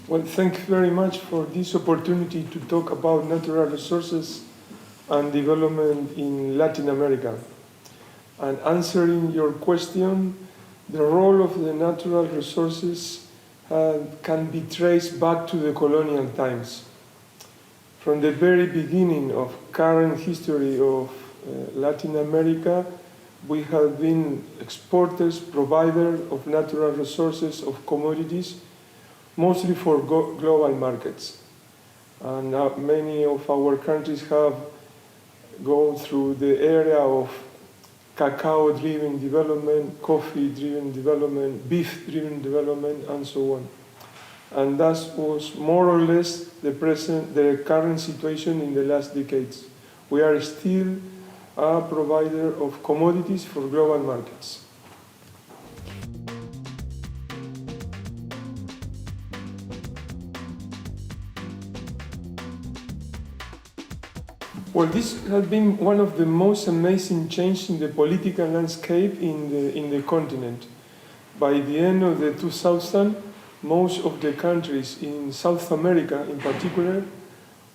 Well, thank you very much for this opportunity to talk about natural resources and development in Latin America. And answering your question, the role of the natural resources can be traced back to the colonial times. From the very beginning of current history of Latin America, we have been exporters, providers of natural resources, of commodities, mostly for global markets. And many of our countries have gone through the area of cacao-driven development, coffee-driven development, beef-driven development, and so on. And that was more or less the current situation in the last decades. We are still a provider of commodities for global markets. Well, this has been one of the most amazing changes in the political landscape in the continent. By the end of the 2000s, most of the countries in South America, in particular,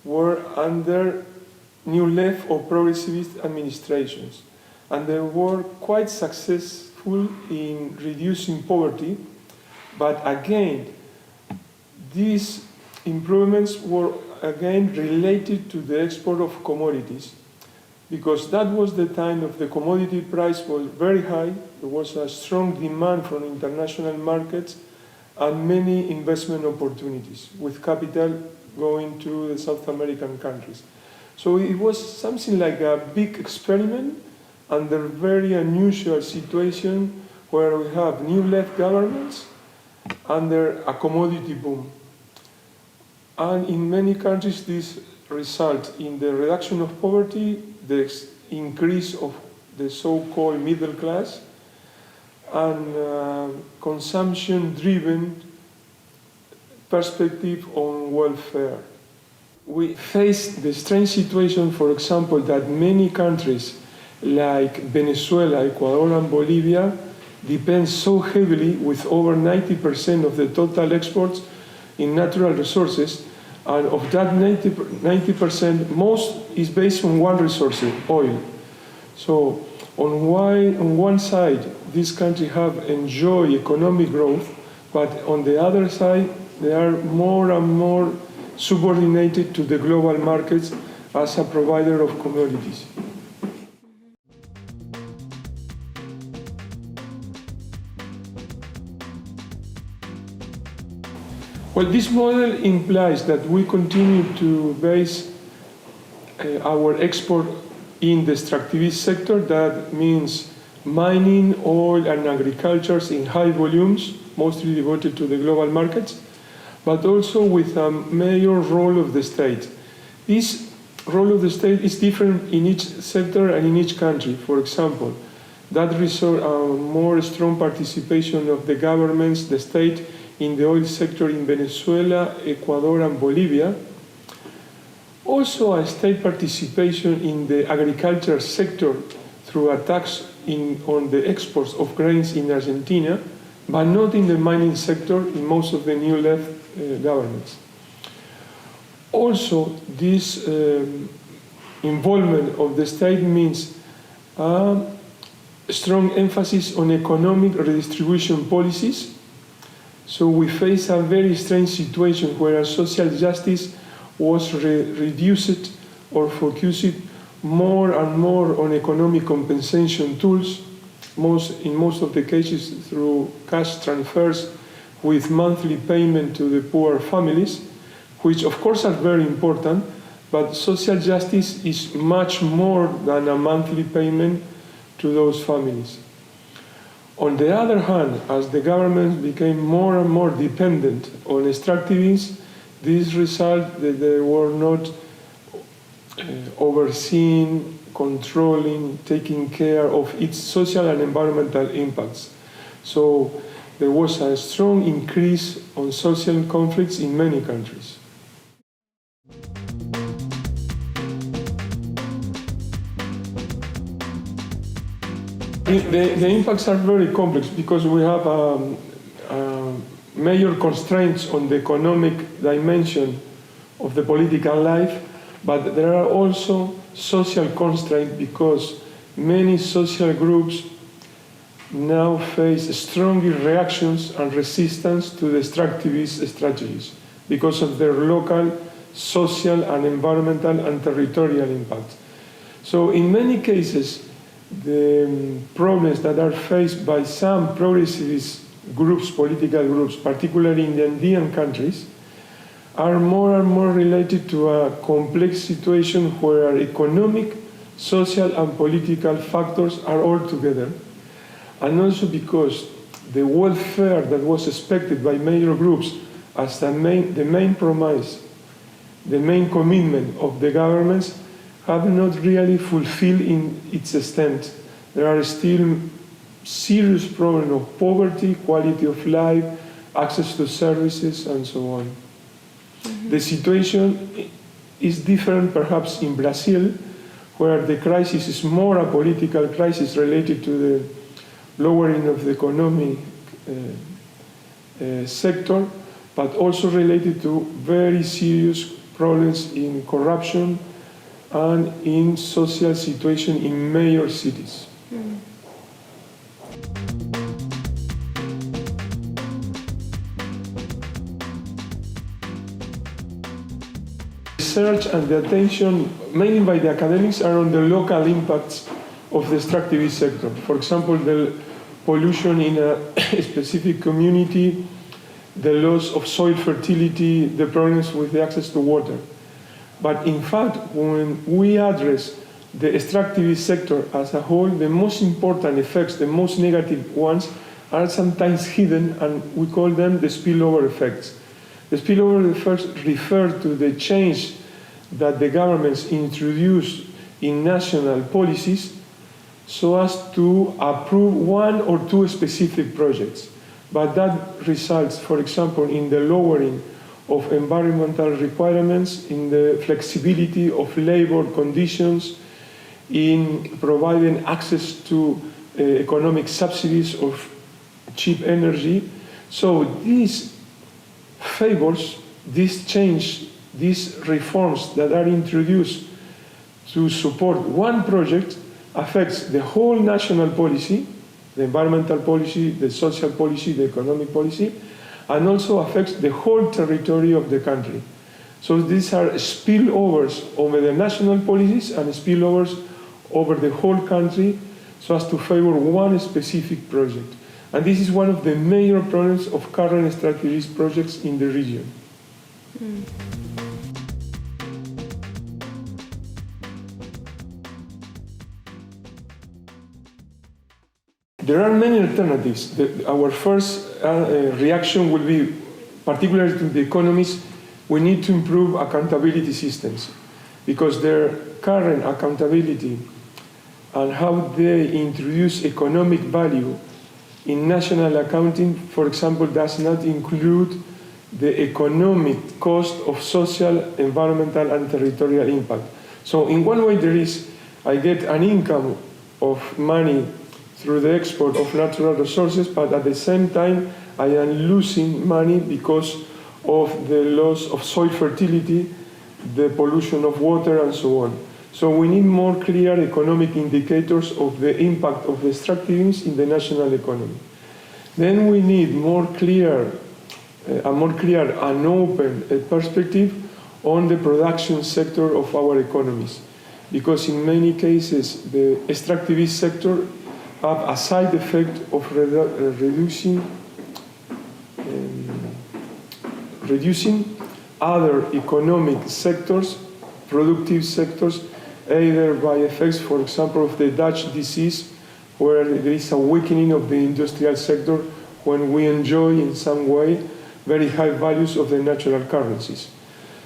were under new left or progressivist administrations. And they were quite successful in reducing poverty. But again, these improvements were again related to the export of commodities, because that was the time of the commodity price was very high. There was a strong demand from international markets and many investment opportunities with capital going to the South American countries. So it was something like a big experiment under very unusual situation where we have new left governments under a commodity boom. And in many countries, this results in the reduction of poverty, the increase of the so-called middle class, and consumption-driven perspective on welfare. We face the strange situation, for example, that many countries like Venezuela, Ecuador, and Bolivia depend so heavily, with over 90% of the total exports in natural resources, and of that 90%, most is based on one resource, oil. So on one side, these countries have enjoyed economic growth, but on the other side, they are more and more subordinated to the global markets as a provider of commodities. Well, this model implies that we continue to base our export in the extractivist sector. That means mining, oil, and agriculture in high volumes, mostly devoted to the global markets, but also with a major role of the state. This role of the state is different in each sector and in each country. For example, that result a more strong participation of the governments, the state, in the oil sector in Venezuela, Ecuador, and Bolivia. Also a state participation in the agriculture sector through a tax on the exports of grains in Argentina, but not in the mining sector in most of the new left governments. Also, this involvement of the state means a strong emphasis on economic redistribution policies. So we face a very strange situation where social justice was reduced or focused more and more on economic compensation tools, in most of the cases through cash transfers with monthly payment to the poor families, which of course are very important, but social justice is much more than a monthly payment to those families. On the other hand, as the government became more and more dependent on extractivism, this resulted that they were not overseeing, controlling, taking care of its social and environmental impacts. So there was a strong increase on social conflicts in many countries. The impacts are very complex because we have major constraints on the economic dimension of the political life, but there are also social constraints because many social groups now face strong reactions and resistance to the extractivist strategies because of their local, social and environmental and territorial impact. So in many cases, the problems that are faced by some progressivist groups, political groups, particularly in the Andean countries, are more and more related to a complex situation where economic, social and political factors are all together. And also because the welfare that was expected by major groups as the main promise, the main commitment of the governments have not really fulfilled in its extent. There are still serious problems of poverty, quality of life, access to services, and so on. Mm-hmm. The situation is different perhaps in Brazil, where the crisis is more a political crisis related to the lowering of the economic sector, but also related to very serious problems in corruption and in social situation in major cities. Mm. Research and the attention, mainly by the academics, are on the local impacts of the extractivist sector. For example, the pollution in a specific community, the loss of soil fertility, the problems with the access to water. But in fact, when we address the extractivist sector as a whole, the most important effects, the most negative ones, are sometimes hidden, and we call them the spillover effects. The spillover effects refer to the change that the governments introduce in national policies so as to approve one or two specific projects. But that results, for example, in the lowering of environmental requirements, in the flexibility of labor conditions, in providing access to economic subsidies of cheap energy. So these favors, this change, these reforms that are introduced to support one project affects the whole national policy, the environmental policy, the social policy, the economic policy, and also affects the whole territory of the country. So these are spillovers over the national policies and spillovers over the whole country so as to favor one specific project. And this is one of the major problems of current extractivist projects in the region. Mm. There are many alternatives. Our first reaction will be, particularly to the economies, we need to improve accountability systems because their current accountability and how they introduce economic value in national accounting, for example, does not include the economic cost of social, environmental, and territorial impact. So in one way there is, I get an income of money through the export of natural resources, but at the same time I am losing money because of the loss of soil fertility, the pollution of water, and so on. So we need more clear economic indicators of the impact of the extractivism in the national economy. Then we need a more clear and open perspective on the production sector of our economies, because in many cases the extractivist sector have a side effect of reducing other economic sectors, productive sectors, either by effects, for example, of the Dutch disease, where there is a weakening of the industrial sector when we enjoy in some way very high values of the natural currencies.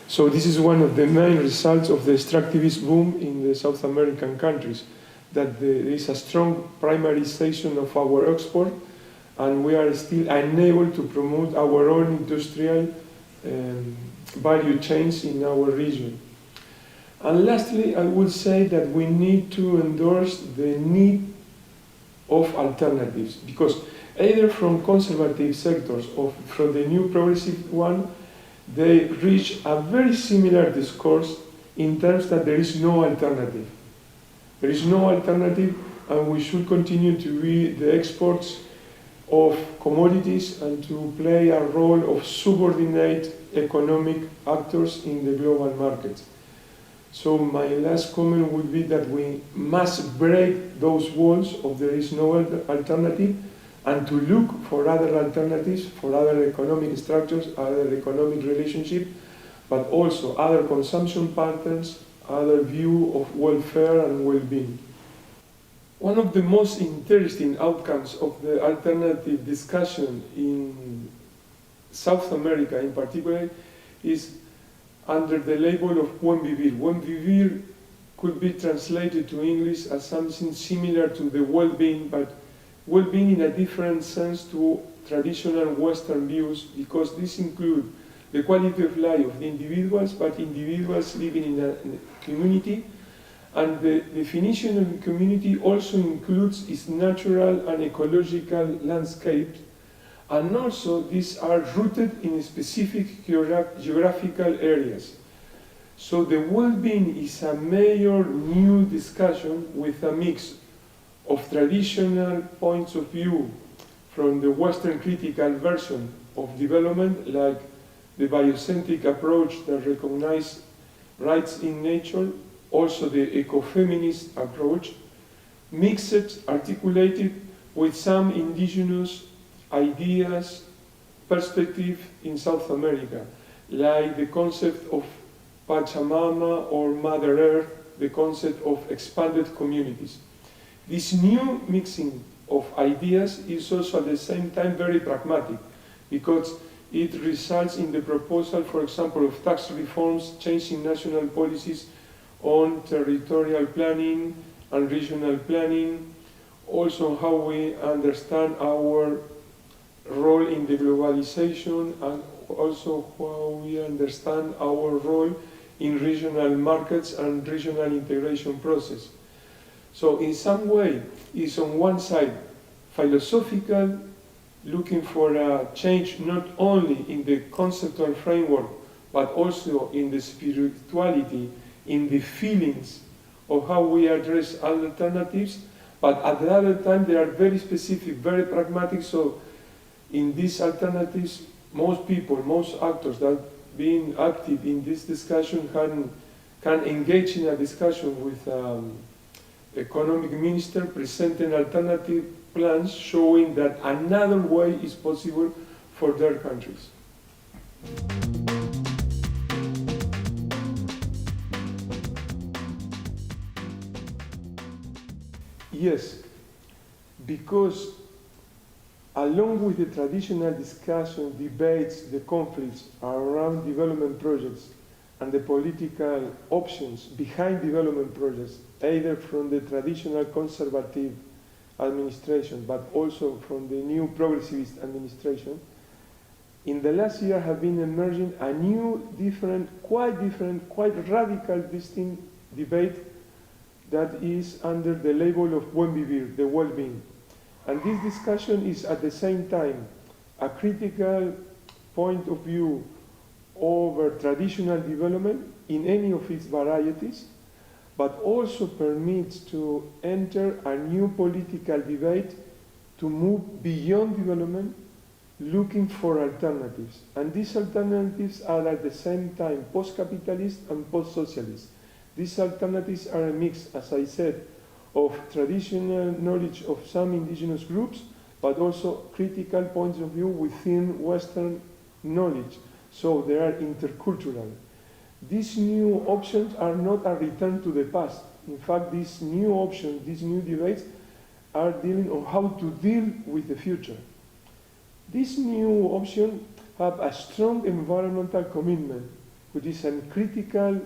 So this is one of the main results of the extractivist boom in the South American countries, that there is a strong primarization of our export, and we are still unable to promote our own industrial value chains in our region. And lastly, I would say that we need to endorse the need of alternatives, because either from conservative sectors or from the new progressive one, they reach a very similar discourse in terms that there is no alternative. There is no alternative, and we should continue to be the exports of commodities and to play a role of subordinate economic actors in the global market. So my last comment would be that we must break those walls of there is no alternative and to look for other alternatives, for other economic structures, other economic relationships, but also other consumption patterns, other view of welfare and well-being. One of the most interesting outcomes of the alternative discussion in South America in particular is under the label of buen vivir. Buen vivir could be translated to English as something similar to the well-being, but well-being in a different sense to traditional Western views, because this includes the quality of life of the individuals, but individuals living in a community. And the definition of the community also includes its natural and ecological landscapes, and also these are rooted in specific geographical areas. So the well-being is a major new discussion with a mix of traditional points of view from the Western critical version of development, like the biocentric approach that recognizes rights in nature, also the ecofeminist approach, mixed, articulated with some indigenous ideas, perspective in South America, like the concept of Pachamama or Mother Earth, the concept of expanded communities. This new mixing of ideas is also at the same time very pragmatic, because it results in the proposal, for example, of tax reforms, changing national policies on territorial planning and regional planning, also how we understand our role in the globalization, and also how we understand our role in regional markets and regional integration process. So in some way, it's on one side philosophical, looking for a change not only in the conceptual framework, but also in the spirituality, in the feelings of how we address alternatives, but at the other time they are very specific, very pragmatic. So in these alternatives, most people, most actors that being active in this discussion can engage in a discussion with economic minister presenting alternative plans showing that another way is possible for their countries. Yes, because along with the traditional discussion, debates, the conflicts around development projects and the political options behind development projects, either from the traditional conservative administration, but also from the new progressivist administration, in the last year have been emerging a new, quite radical, distinct debate that is under the label of buen vivir, the well-being. And this discussion is at the same time a critical point of view over traditional development in any of its varieties, but also permits to enter a new political debate to move beyond development, looking for alternatives. And these alternatives are at the same time post-capitalist and post-socialist. These alternatives are a mix, as I said, of traditional knowledge of some indigenous groups, but also critical points of view within Western knowledge. So they are intercultural. These new options are not a return to the past. In fact, these new options, these new debates are dealing on how to deal with the future. These new options have a strong environmental commitment, which is a critical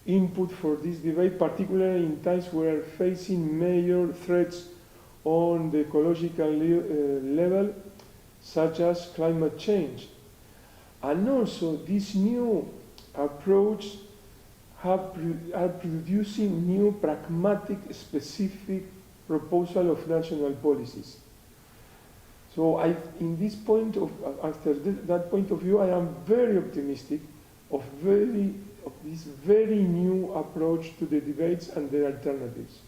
input for this debate, particularly in times where we're facing major threats on the ecological level, such as climate change. And also, this new approach are producing new pragmatic, specific proposal of national policies. So in this point of, after that point of view, I am very optimistic of this very new approach to the debates and the alternatives.